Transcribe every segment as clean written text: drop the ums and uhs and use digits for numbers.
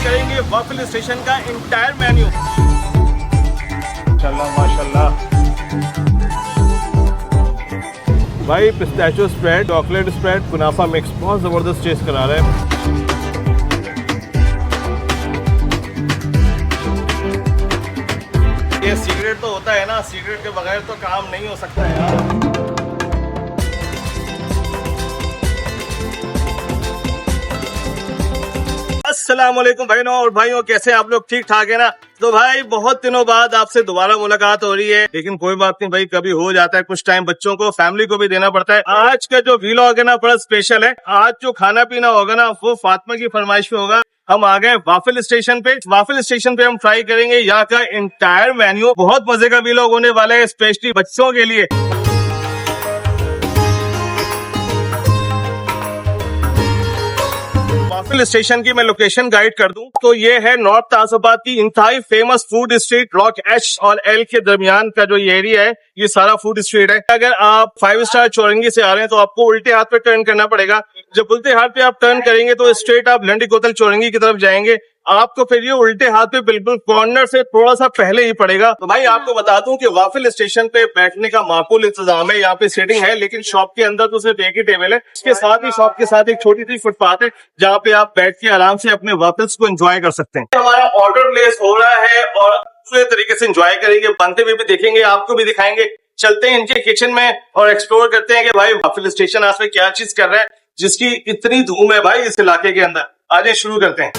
करेंगे waffle station का entire menu. माशाल्लाह माशाल्लाह भाई, पिस्ताचियो स्प्रेड, चॉकलेट स्प्रेड, कुनाफा मिक्स बहुत जबरदस्त टेस्ट करा रहा है। ये सीक्रेट तो होता है ना, सीक्रेट के बगैर तो काम नहीं हो सकता यार। अस्सलाम वालेकुम भाइयों और भाइयों, कैसे आप लोग? ठीक ठाक है ना? तो भाई बहुत दिनों बाद आपसे दोबारा मुलाकात हो रही है, लेकिन कोई बात नहीं भाई, कभी हो जाता है। कुछ टाइम बच्चों को, फैमिली को भी देना पड़ता है। आज का जो व्लॉग है ना बड़ा स्पेशल है। आज जो खाना पीना होगा ना वो फातिमा की फरमाइश पे होगा। हम आ गए वाफल स्टेशन पे। वाफल स्टेशन पे हम ट्राई करेंगे यहाँ का इंटायर मेन्यू। बहुत मजे का व्लॉग होने वाला है, स्पेशली बच्चों के लिए। वाफल स्टेशन की मैं लोकेशन गाइड कर दूं तो ये है नॉर्थ ताजुबाद की इंतहाई famous food street. Block H और L के दरमियान का जो ये एरिया है ये सारा फूड स्ट्रीट है। अगर आप 5 स्टार चौरंगी से आ रहे हैं तो आपको उल्टे हाथ पे टर्न करना पड़ेगा। जब उल्टे हाथ पे आप टर्न करेंगे तो स्ट्रेट आप लंडी कोतल चौरंगी की तरफ जाएंगे। आपको फिर ये उल्टे हाथ पे बिल्कुल कॉर्नर से थोड़ा सा पहले ही पड़ेगा। तो भाई आपको बता दूं कि वाफल स्टेशन पे बैठने का माकूल इंतजाम है। यहाँ पे सीटिंग है, लेकिन शॉप के अंदर तो सिर्फ एक ही टेबल है। इसके साथ ही शॉप के साथ एक छोटी सी फुटपाथ है जहाँ पे आप बैठ के आराम से अपने वाफल्स को एंजॉय कर सकते हैं। हमारा ऑर्डर प्लेस हो रहा है और पूरे तरीके से एंजॉय करेंगे, बनते हुए भी देखेंगे, आपको भी दिखाएंगे। चलते हैं इनके किचन में और एक्सप्लोर करते हैं कि भाई वाफल स्टेशन आज में क्या चीज कर रहा है जिसकी इतनी धूम है भाई इस इलाके के अंदर। आगे शुरू करते हैं।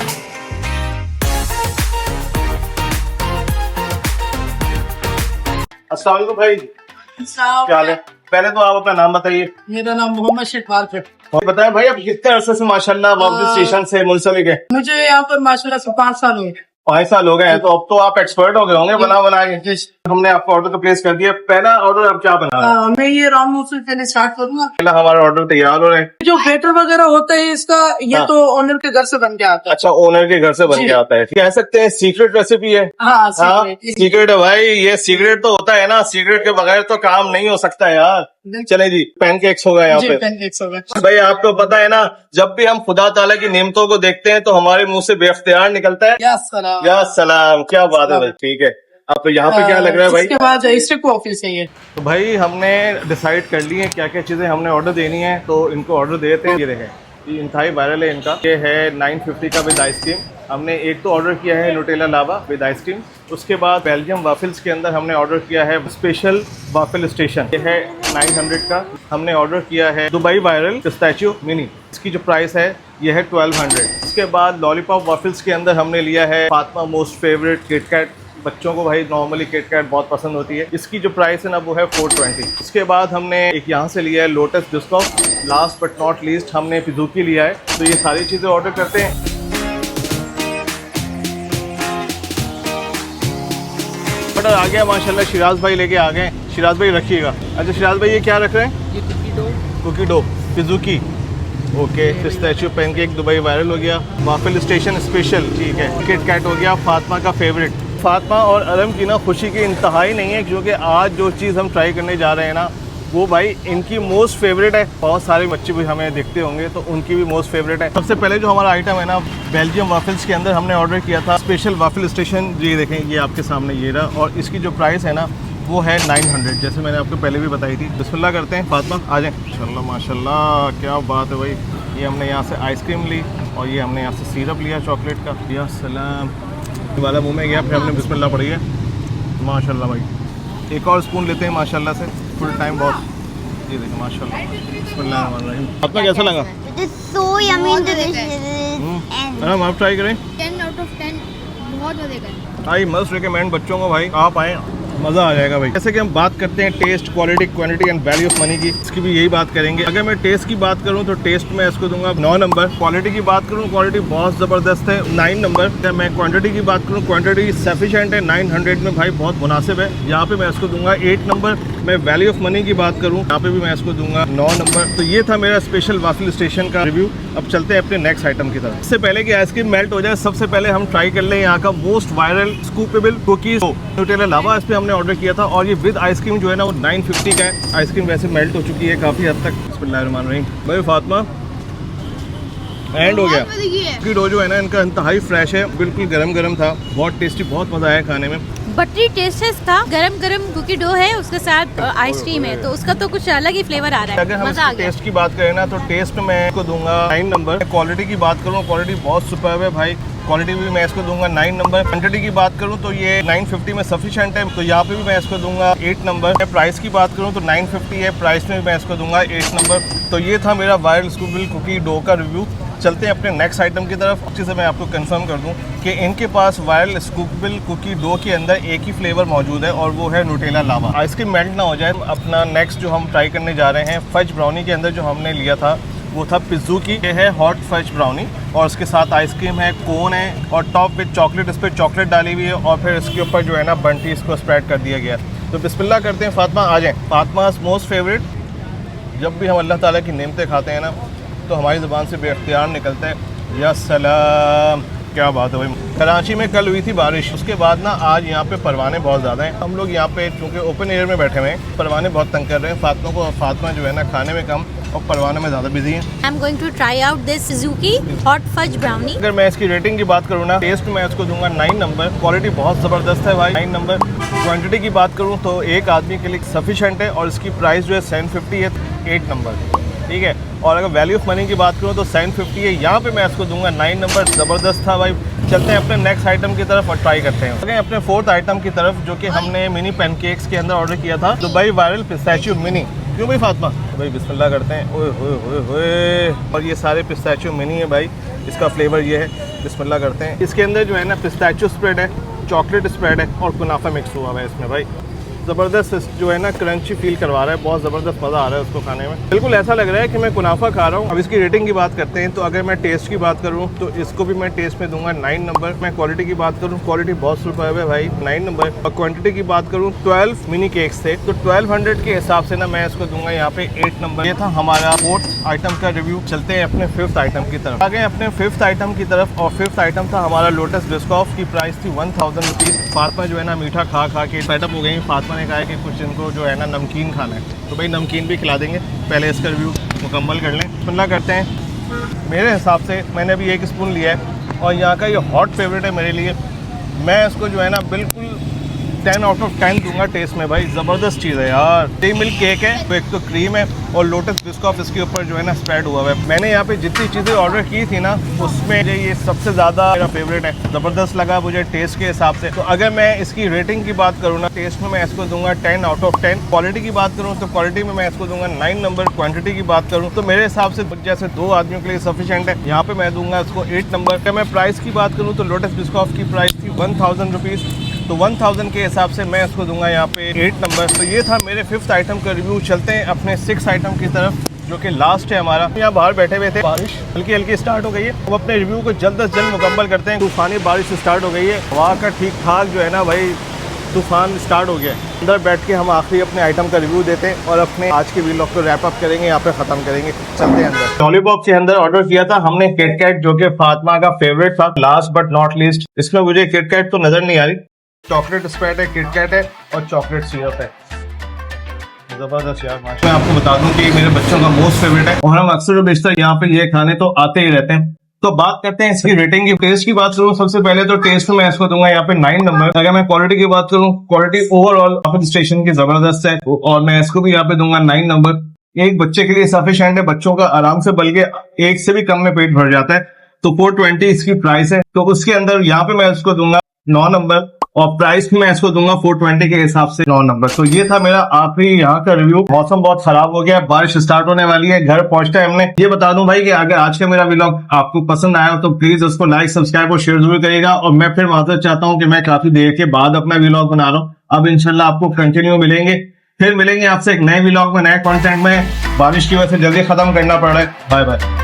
अस्सलाम वालेकुम भाई, क्या हाल है? पहले तो आप अपना नाम बताइए। मेरा नाम मोहम्मद शेखवाल है। और बताएं भाई, आप कितने अरसे से माशाल्लाह वाफल स्टेशन से मुंसलिक है? मुझे यहाँ पर माशाल्लाह से 5 साल हुए। 5 साल हो गए हैं, तो अब तो आप एक्सपर्ट हो गए होंगे बना के। हमने आपको ऑर्डर तो प्लेस कर दिया। पहला ऑर्डर आप क्या बना रहे हैं? मैं ये राम से पहले स्टार्ट करूंगा। पहला हमारा ऑर्डर तैयार हो रहा है। जो बेटर वगैरह होता है इसका, ये हाँ। तो ओनर के घर से बन के आता है। अच्छा, ओनर के घर से बन के आता है। कह सकते हैं सीक्रेट रेसिपी है। हाँ, सीक्रेट है भाई। ये सीक्रेट तो होता है ना, सीक्रेट के बगैर तो काम नहीं हो सकता यार। चले जी, पैनकेक्स होगा यहाँ पे। पैनकेक्स होगा भाई आपको पता है ना, जब भी हम खुदा ताला की नेमतों को देखते हैं तो हमारे मुंह से बेख्तियार निकलता है या सलाम। या सलाम। क्या बात है भाई, ठीक है। अब तो यहाँ पे क्या लग रहा है भाई? इसके बाद स्टिक ऑफिस है ये। तो भाई हमने डिसाइड कर ली है क्या क्या चीजें हमने ऑर्डर देनी है, तो इनको ऑर्डर देते हैं। ये देखें, ये इंतहाई वायरल है इनका। ये है 950 का विद आइसक्रीम। हमने एक तो ऑर्डर किया है न्यूटेला लावा विद आइसक्रीम। उसके बाद बेल्जियम वाफल्स के अंदर हमने ऑर्डर किया है स्पेशल वाफल स्टेशन। ये है 900 का। हमने ऑर्डर किया है दुबई वायरल पिस्ताचियो मिनी। इसकी जो प्राइस है ये है 1200। इसके बाद लॉलीपॉप वाफल्स के अंदर हमने लिया है फातिमा मोस्ट फेवरेट किटकैट। बच्चों को भाई नॉर्मली किटकैट बहुत पसंद होती है। इसकी जो प्राइस है ना वो है 420। उसके बाद हमने एक यहाँ से लिया है lotus Biscoff. Last but not least हमने पिज़ुकी लिया है। तो ये सारी चीज़ें ऑर्डर करते हैं। बट आ गया माशाल्लाह, शिराज भाई लेके आ गए। शिराज भाई रखिएगा। अच्छा शिराज भाई, ये क्या रख रहे हैं? ये cookie dough pizookie. Okay, pistachio pancake Dubai viral हो गया। वाफल स्टेशन स्पेशल, ठीक है। किटकैट हो गया फातिमा का फेवरेट। फातिमा और अरम की ना खुशी की इंतहाई नहीं है, क्योंकि आज जो चीज़ हम ट्राई करने जा रहे हैं ना वो भाई इनकी मोस्ट फेवरेट है। बहुत सारे बच्चे भी हमें देखते होंगे तो उनकी भी मोस्ट फेवरेट है। सबसे पहले जो हमारा आइटम है ना बेल्जियम वाफल्स के अंदर हमने ऑर्डर किया था स्पेशल वाफल स्टेशन। ये देखें, ये आपके सामने ये रहा, और इसकी जो प्राइस है ना वो है 900, जैसे मैंने आपको पहले भी बताई थी। बिस्मिल्लाह करते हैं। फातिमा आ जाए। माशाल्लाह माशाल्लाह, क्या बात है भाई। ये हमने यहाँ से आइसक्रीम ली और ये हमने यहाँ से सिरप लिया चॉकलेट का। या सलाम वाला मुंह में गया, फिर हमने बिस्मिल्लाह पढ़ी है। माशाल्लाह भाई, एक और स्पून लेते हैं माशाल्लाह से। फुल टाइम बहुत। ये देखो माशाल्लाह, बिस्मिल्लाहिर्रहमानिर्रहीम। आपका कैसा लगा? So yummy and delicious. Madam आप ट्राई करें। 10 out of 10 बहुत मजेदार। आई मस्ट रिकमेंड बच्चों को भाई, आप आए, मज़ा आ जाएगा भाई। जैसे कि हम बात करते हैं test, quality, quantity and value of money की, इसकी भी यही बात करेंगे। अगर मैं टेस्ट की बात करूं तो टेस्ट में इसको दूंगा 9 नंबर। क्वालिटी की बात करूं, क्वालिटी बहुत ज़बरदस्त है, 9 नंबर। अगर मैं क्वांटिटी की बात करूं, क्वांटिटी सफिशेंट है, 900 में भाई बहुत मुनासिब है। यहाँ पे मैं इसको दूंगा 8 नंबर। मैं वैल्यू ऑफ मनी की बात करूँ, यहाँ पे भी मैं इसको दूंगा 9 नंबर। तो ये था मेरा स्पेशल वाफल स्टेशन का रिव्यू। अब चलते हैं अपने नेक्स्ट आइटम की तरफ। इससे पहले कि आइसक्रीम मेल्ट हो जाए, सबसे पहले हम ट्राई कर लें यहाँ का मोस्ट वायरल स्कूपेबल कुकीज न्यूटेला लावा। इस पर हमने ऑर्डर किया था और ये विद आइसक्रीम जो है ना वो 950 का है। आइसक्रीम वैसे मेल्ट हो चुकी है काफ़ी हद तक। बिस्मिल्लाहिर्रहमानिर्रहीम। भाई फातिमा एंड हो गया। बहुत मजे की है। कुकी डो जो है ना इनका इंतहाई फ्रेश है, बिल्कुल गरम गरम था, बहुत टेस्टी, बहुत मजा आया खाने में। बटरी टेस्ट था, गरम गरम कुकी डो है, उसके साथ आइसक्रीम है, तो उसका तो कुछ अलग ही फ्लेवर आ रहा अगर है, हम मजा आ इसके गया। टेस्ट की बात करें ना तो टेस्ट में मैं इसको दूंगा 9 नंबर। क्वालिटी की बात करूँ, क्वालिटी बहुत सुपर्ब है भाई, क्वालिटी भी मैं इसको दूंगा 9 नंबर। क्वांटिटी की बात करूँ तो ये 950 में सफिशिएंट है, तो यहाँ पे भी मैं इसको दूंगा 8 नंबर। प्राइस की बात करूँ तो 950 है, प्राइस में भी मैं इसको दूंगा 8 नंबर। तो ये था मेरा वायरल स्कूपेबल कुकी डो का रिव्यू। चलते हैं अपने नेक्स्ट आइटम की तरफ। अच्छे से मैं आपको कंफर्म कर दूं कि इनके पास वायरल स्कूपेबल कुकी डो के अंदर एक ही फ्लेवर मौजूद है और वो है न्यूटेला लावा। आइसक्रीम मेल्ट ना हो जाए। अपना नेक्स्ट जो हम ट्राई करने जा रहे हैं, फज ब्राउनी के अंदर जो हमने लिया था वो था पिज़्ज़ूकी। ये है हॉट फज ब्राउनी और उसके साथ आइसक्रीम है, कोन है और टॉप विद चॉकलेट, इस पर चॉकलेट डाली हुई है और फिर इसके ऊपर जो है ना बंटी इसको स्प्रेड कर दिया गया। तो बिस्मिल्लाह करते हैं। फातिमा आ जाएँ। Fatima most favourite. जब भी हम अल्लाह ताला की नेमतें खाते हैं ना तो हमारी ज़ुबान से बेख्तियार निकलता है या सलाम। क्या बात है भाई। कराची में कल हुई थी बारिश, उसके बाद ना आज यहाँ पे परवाने बहुत ज़्यादा हैं। हम लोग यहाँ पे चूँकि ओपन एयर में बैठे हुए हैं, परवाने बहुत तंग कर रहे हैं फातिमा को, और फातिमा जो है ना खाने में कम और परवाने में ज़्यादा बिजी हैं। I am going to try out this Suzuki hot fudge brownie. अगर मैं इसकी रेटिंग की बात करूँ ना, टेस्ट में इसको दूंगा 9 नंबर। क्वालिटी बहुत ज़बरदस्त है भाई, 9 नंबर। क्वांटिटी की बात करूँ तो एक आदमी के लिए सफिशेंट है और इसकी प्राइस जो है 750 है, 8 नंबर, ठीक है। और अगर वैल्यू ऑफ मनी की बात करूँ तो 750 है, यहाँ पे मैं इसको दूंगा 9 नंबर। ज़बरदस्त था भाई। चलते हैं अपने नेक्स्ट आइटम की तरफ और ट्राई करते हैं। आगे अपने फोर्थ आइटम की तरफ, जो कि हमने मिनी पैनकेक्स के अंदर ऑर्डर किया था, दुबई वायरल पिस्ताचियो मिनी। क्यों भाई फातिमा? तो भाई बिस्मिल्लाह करते हैं। ओए होए होए होए। और ये सारे पिस्ताचियो मिनी है भाई, इसका फ्लेवर ये है। बिस्मिल्लाह करते हैं। इसके अंदर जो है ना पिस्ताचियो स्प्रेड है, चॉकलेट स्प्रेड है और कुनाफा मिक्स हुआ है इसमें भाई। ज़बरदस्त जो है ना क्रंची फील करवा रहा है, बहुत ज़बरदस्त मज़ा आ रहा है उसको खाने में। बिल्कुल ऐसा लग रहा है कि मैं कुनाफा खा रहा हूँ। अब इसकी रेटिंग की बात करते हैं। तो अगर मैं टेस्ट की बात करूँ तो इसको भी मैं टेस्ट में दूंगा 9 नंबर। मैं क्वालिटी की बात करूँ, क्वालिटी बहुत सुपर्ब है भाई, 9 नंबर। और क्वांटिटी की बात करूँ 12 मिनी केक्स थे, तो 1200 के हिसाब से ना मैं इसको दूंगा यहाँ पे 8 नंबर। ये था हमारा फोर्थ आइटम का रिव्यू। चलते हैं अपने फिफ्थ आइटम की तरफ। आगे अपने फिफ्थ आइटम की तरफ, और फिफ्थ आइटम था हमारा लोटस बिस्कॉफ की प्राइस थी 1000 रुपीज़। फातिमा जो है ना मीठा खा खा के सेटअप हो गई। फातिमा ने कहा है कि कुछ को जो है ना नमकीन खाना है, तो भाई नमकीन भी खिला देंगे। पहले इसका रिव्यू मुकम्मल कर लें। बिस्मिल्लाह करते हैं। मेरे हिसाब से मैंने अभी 1 स्पून लिया है और यहाँ का ये हॉट फेवरेट है मेरे लिए। मैं इसको जो है ना बिल्कुल 10 आउट ऑफ 10 दूंगा टेस्ट में भाई। ज़बरदस्त चीज़ है यार। टी मिल्क केक है, तो एक तो क्रीम है और लोटस बिस्कॉफ इसके ऊपर जो है ना स्प्रेड हुआ है। मैंने यहाँ पे जितनी चीज़ें ऑर्डर की थी ना, उसमें ये सबसे ज़्यादा मेरा फेवरेट है। ज़बरदस्त लगा मुझे टेस्ट के हिसाब से। तो अगर मैं इसकी रेटिंग की बात करूँ ना, टेस्ट में मैं इसको दूंगा 10 आउट ऑफ 10। क्वालिटी की बात करूँ तो क्वालिटी में मैं इसको दूंगा 9 नंबर। क्वांटिटी की बात करूँ तो मेरे हिसाब से जैसे 2 आदमियों के लिए सफिशिएंट है, यहाँ पे मैं दूंगा इसको 8 नंबर। अगर मैं प्राइस की बात करूँ तो लोटस बिस्कॉफ की प्राइस थी 1000 रुपीज़, तो 1000 के हिसाब से मैं इसको दूंगा यहाँ पे 8 नंबर। तो ये था मेरे फिफ्थ आइटम का रिव्यू। चलते हैं अपने सिक्स आइटम की तरफ, जो कि लास्ट है हमारा। यहाँ बाहर बैठे हुए थे, बारिश हल्की हल्की स्टार्ट हो गई है। अब अपने रिव्यू को जल्द से जल्द मुकम्मल करते हैं। तूफानी बारिश स्टार्ट हो गई है, हवा का ठीक ठाक जो है ना भाई तूफान स्टार्ट हो गया है। अंदर बैठ के हम आखिरी अपने आइटम का रिव्यू देते हैं और अपने आज के व्लॉग को रैप अप करेंगे, यहाँ पे खत्म करेंगे। चलते हैं अंदर। लॉलीपॉप के अंदर ऑर्डर किया था हमने किटकैट, जो कि फातिमा का फेवरेट था। लास्ट बट नॉट लीस्ट, इसमें मुझे किटकैट तो नजर नहीं आ रही। चॉकलेट स्प्रेड है, किटकैट है और चॉकलेट सिरप है। जबरदस्त यार। मैं आपको बता दूं कि मेरे बच्चों का मोस्ट फेवरेट है और हम अक्सर बेशतर यहाँ पे ये खाने तो आते ही रहते हैं। तो बात करते हैं इसकी रेटिंग की। टेस्ट की बात करूँ सबसे पहले तो टेस्ट में मैं इसको दूंगा यहाँ पे 9 नंबर। अगर मैं क्वालिटी की बात करूँ, क्वालिटी ओवरऑल ऑफिस स्टेशन की जबरदस्त है और मैं इसको भी यहाँ पे दूंगा 9 नंबर। एक बच्चे के लिए सफिशिएंट है, बच्चों का आराम से, बल्कि एक से भी कम में पेट भर जाता है। तो 420 इसकी प्राइस है, तो उसके अंदर यहाँ पे मैं इसको दूंगा 9 नंबर और प्राइस भी मैं इसको दूंगा 420 के हिसाब से 9 नंबर। तो ये था मेरा आखिरी यहाँ का रिव्यू। मौसम बहुत खराब हो गया, बारिश स्टार्ट होने वाली है, घर पहुंचते हैं हमने। ये बता दूं भाई कि अगर आज का मेरा व्लॉग आपको पसंद आया तो प्लीज उसको लाइक, सब्सक्राइब और शेयर जरूर करिएगा। और मैं फिर माजरत चाहता हूँ कि मैं काफी देर के बाद अपना व्लॉग बना रहा हूँ। अब इंशाल्लाह आपको कंटिन्यू मिलेंगे, फिर मिलेंगे आपसे एक नए व्लॉग में, नए कंटेंट में। बारिश की वजह से जल्दी खत्म करना पड़ रहा है। Bye bye.